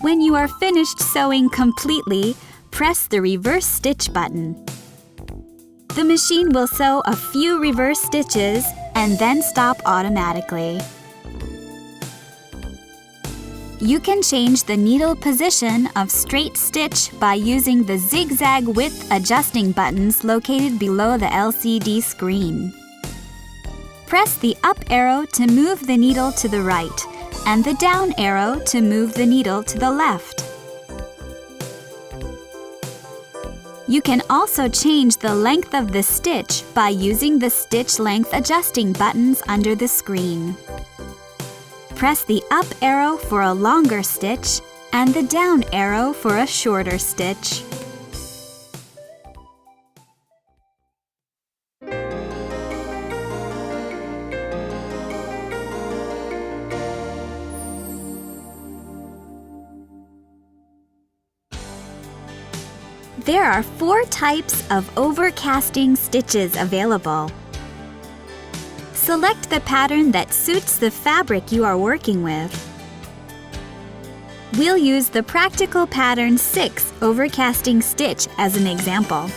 When you are finished sewing completely, press the reverse stitch button. The machine will sew a few reverse stitches and then stop automatically. You can change the needle position of straight stitch by using the zigzag width adjusting buttons located below the LCD screen. Press the up arrow to move the needle to the right and the down arrow to move the needle to the left. You can also change the length of the stitch by using the stitch length adjusting buttons under the screen. Press the up arrow for a longer stitch and the down arrow for a shorter stitch. There are 4 types of overcasting stitches available. Select the pattern that suits the fabric you are working with. We'll use the Practical Pattern 6 overcasting stitch as an example.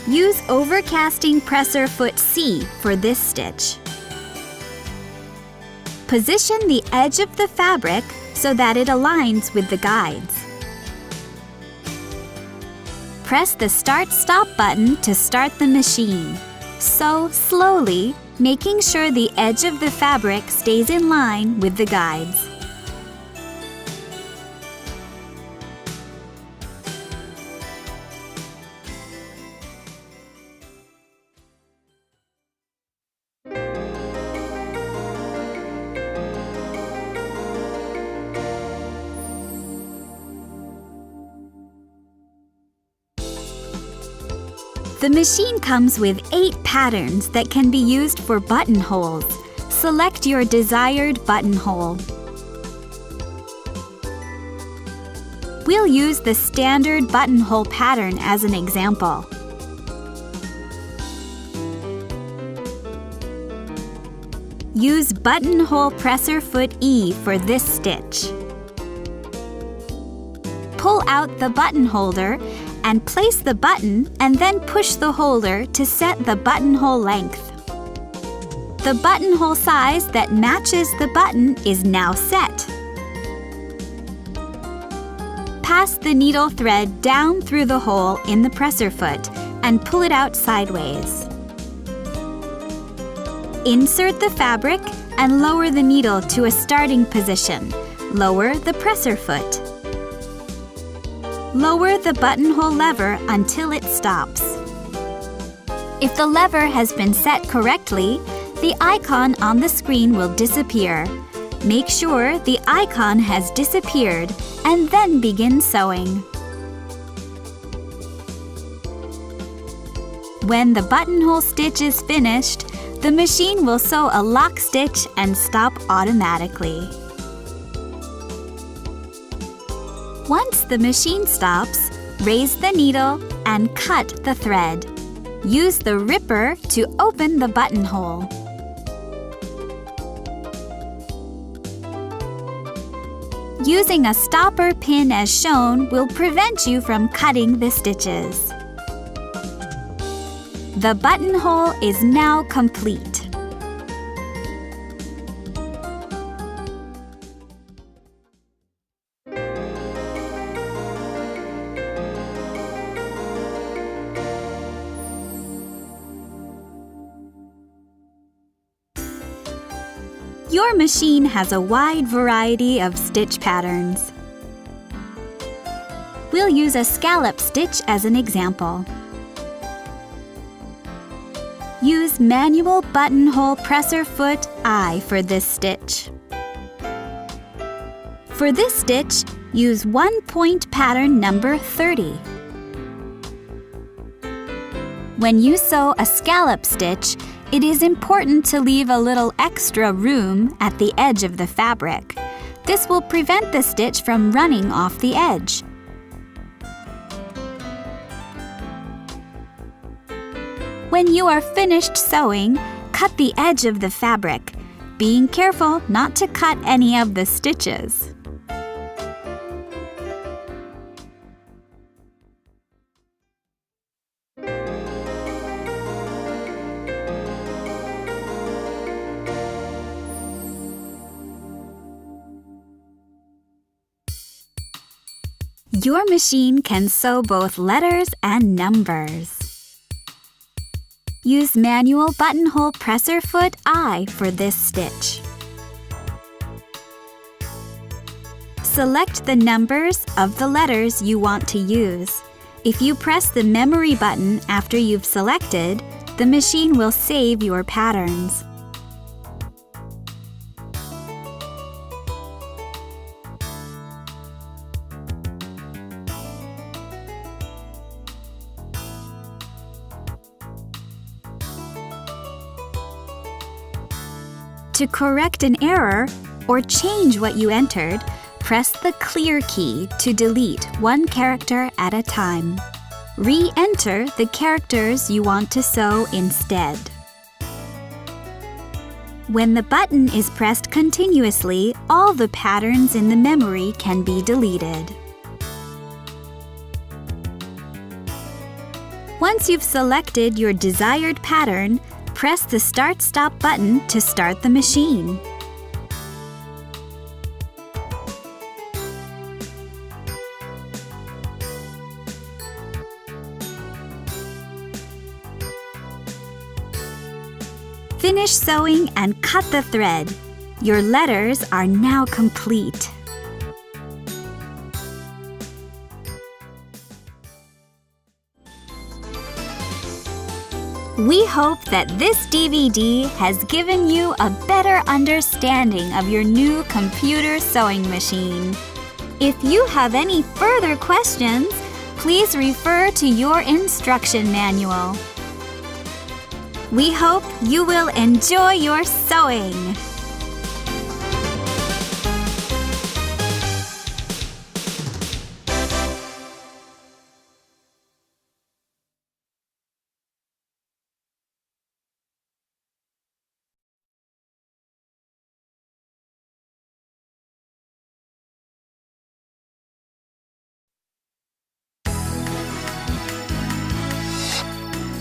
Use overcasting presser foot C for this stitch. Position the edge of the fabric so that it aligns with the guides. Press the Start-Stop button to start the machine. Sew slowly, making sure the edge of the fabric stays in line with the guides. The machine comes with 8 patterns that can be used for buttonholes. Select your desired buttonhole. We'll use the standard buttonhole pattern as an example. Use buttonhole presser foot E for this stitch. Pull out the button holder and place the button and then push the holder to set the buttonhole length. The buttonhole size that matches the button is now set. Pass the needle thread down through the hole in the presser foot and pull it out sideways. Insert the fabric and lower the needle to a starting position. Lower the presser foot. Lower the buttonhole lever until it stops. If the lever has been set correctly, the icon on the screen will disappear. Make sure the icon has disappeared and then begin sewing. When the buttonhole stitch is finished, the machine will sew a lock stitch and stop automatically. Once the machine stops, raise the needle and cut the thread. Use the ripper to open the buttonhole. Using a stopper pin as shown will prevent you from cutting the stitches. The buttonhole is now complete. Your machine has a wide variety of stitch patterns. We'll use a scallop stitch as an example. Use manual buttonhole presser foot I for this stitch. For this stitch, use 1-point pattern number 30. When you sew a scallop stitch, it is important to leave a little extra room at the edge of the fabric. This will prevent the stitch from running off the edge. When you are finished sewing, cut the edge of the fabric. being careful not to cut any of the stitches. Your machine can sew both letters and numbers. Use manual buttonhole presser foot I for this stitch. Select the numbers of the letters you want to use. If you press the memory button after you've selected, the machine will save your patterns. To correct an error or change what you entered, press the clear key to delete one character at a time. Re-enter the characters you want to sew instead. When the button is pressed continuously, all the patterns in the memory can be deleted. Once you've selected your desired pattern, press the Start-Stop button to start the machine. Finish sewing and cut the thread. Your letters are now complete. We hope that this DVD has given you a better understanding of your new computer sewing machine. If you have any further questions, please refer to your instruction manual. We hope you will enjoy your sewing!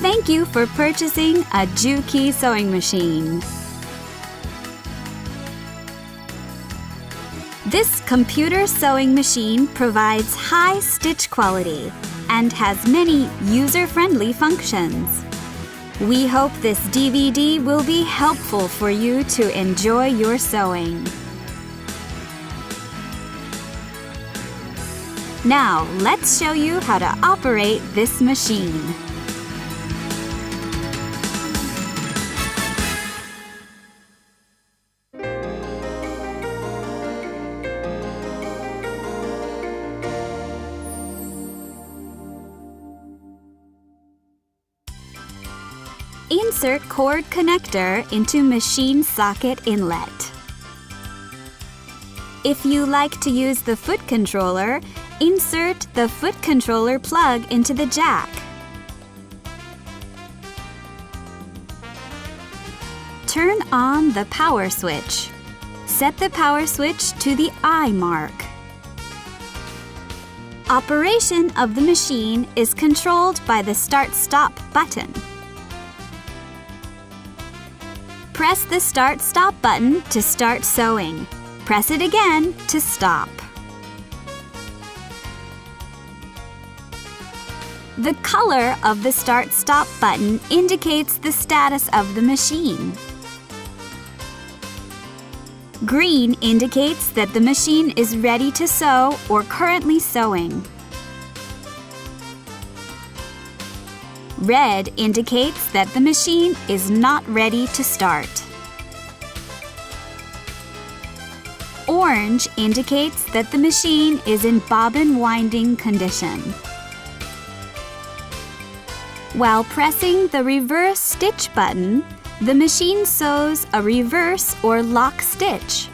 Thank you for purchasing a JUKI sewing machine. This computer sewing machine provides high stitch quality and has many user-friendly functions. We hope this DVD will be helpful for you to enjoy your sewing. Now, let's show you how to operate this machine. Insert cord connector into machine socket inlet. If you like to use the foot controller, insert the foot controller plug into the jack. Turn on the power switch. Set the power switch to the I mark. Operation of the machine is controlled by the Start-Stop button. Press the Start-Stop button to start sewing. Press it again to stop. The color of the Start-Stop button indicates the status of the machine. Green indicates that the machine is ready to sew or currently sewing. Red indicates that the machine is not ready to start. Orange indicates that the machine is in bobbin winding condition. While pressing the reverse stitch button, the machine sews a reverse or lock stitch.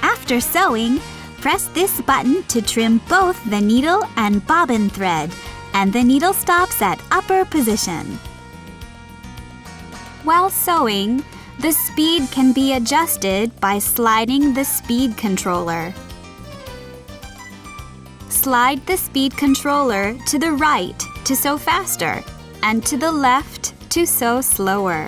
After sewing, press this button to trim both the needle and bobbin thread, and the needle stops at upper position. While sewing, the speed can be adjusted by sliding the speed controller. Slide the speed controller to the right to sew faster and to the left to sew slower.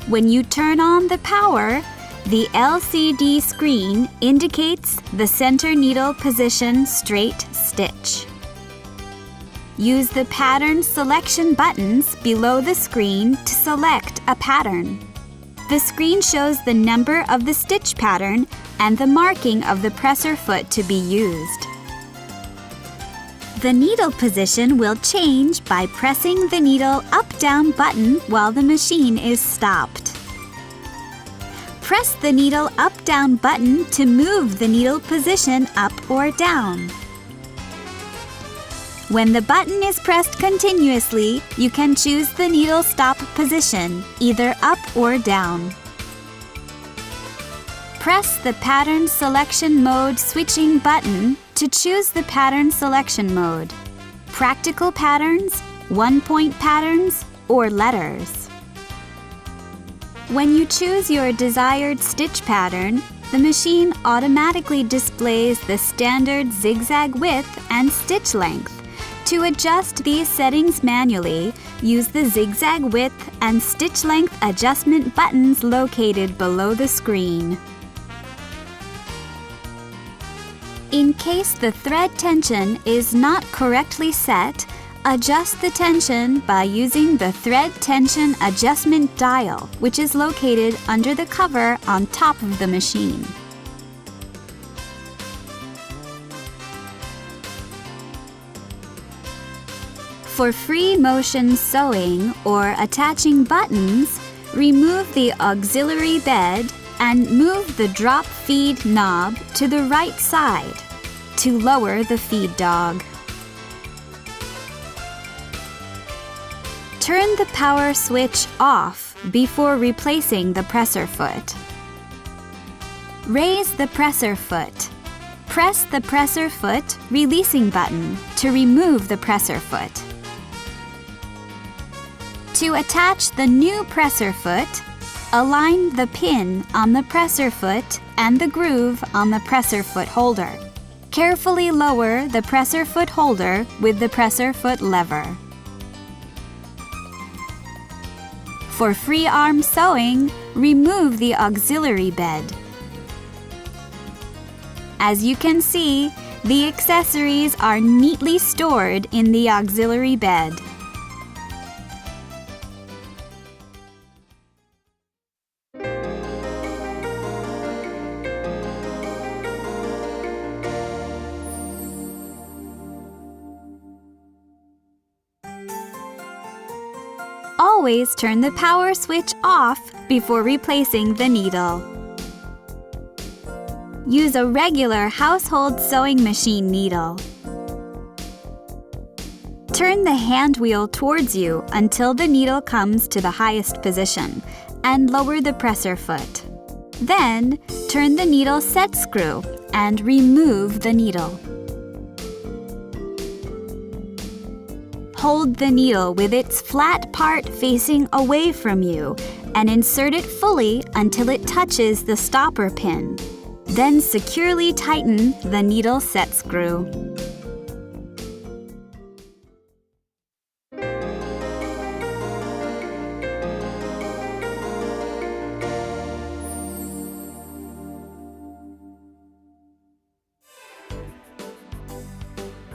When you turn on the power, the LCD screen indicates the center needle position straight stitch. Use the pattern selection buttons below the screen to select a pattern. The screen shows the number of the stitch pattern and the marking of the presser foot to be used. The needle position will change by pressing the needle up-down button while the machine is stopped. Press the needle up-down button to move the needle position up or down. When the button is pressed continuously, you can choose the needle stop position, either up or down. Press the Pattern Selection Mode switching button to choose the pattern selection mode: practical patterns, one-point patterns, or letters. When you choose your desired stitch pattern, the machine automatically displays the standard zigzag width and stitch length. To adjust these settings manually, use the zigzag width and stitch length adjustment buttons located below the screen. In case the thread tension is not correctly set, adjust the tension by using the thread tension adjustment dial, which is located under the cover on top of the machine. For free motion sewing or attaching buttons, remove the auxiliary bed and move the drop feed knob to the right side to lower the feed dog. Turn the power switch off before replacing the presser foot. Raise the presser foot. Press the presser foot releasing button to remove the presser foot. To attach the new presser foot, align the pin on the presser foot and the groove on the presser foot holder. Carefully lower the presser foot holder with the presser foot lever. For free arm sewing, remove the auxiliary bed. As you can see, the accessories are neatly stored in the auxiliary bed. Always turn the power switch off before replacing the needle. Use a regular household sewing machine needle. Turn the hand wheel towards you until the needle comes to the highest position and lower the presser foot. Then, turn the needle set screw and remove the needle. Hold the needle with its flat part facing away from you and insert it fully until it touches the stopper pin. Then securely tighten the needle set screw.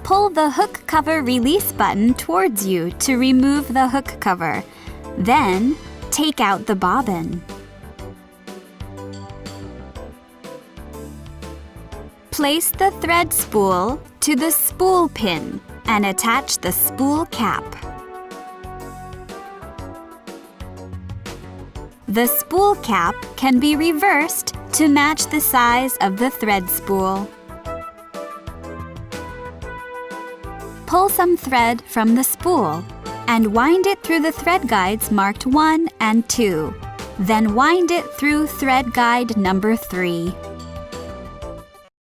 Pull the hook cover release button towards you to remove the hook cover. Then, take out the bobbin. Place the thread spool to the spool pin and attach the spool cap. The spool cap can be reversed to match the size of the thread spool. Pull some thread from the spool and wind it through the thread guides marked 1 and 2. Then wind it through thread guide number 3.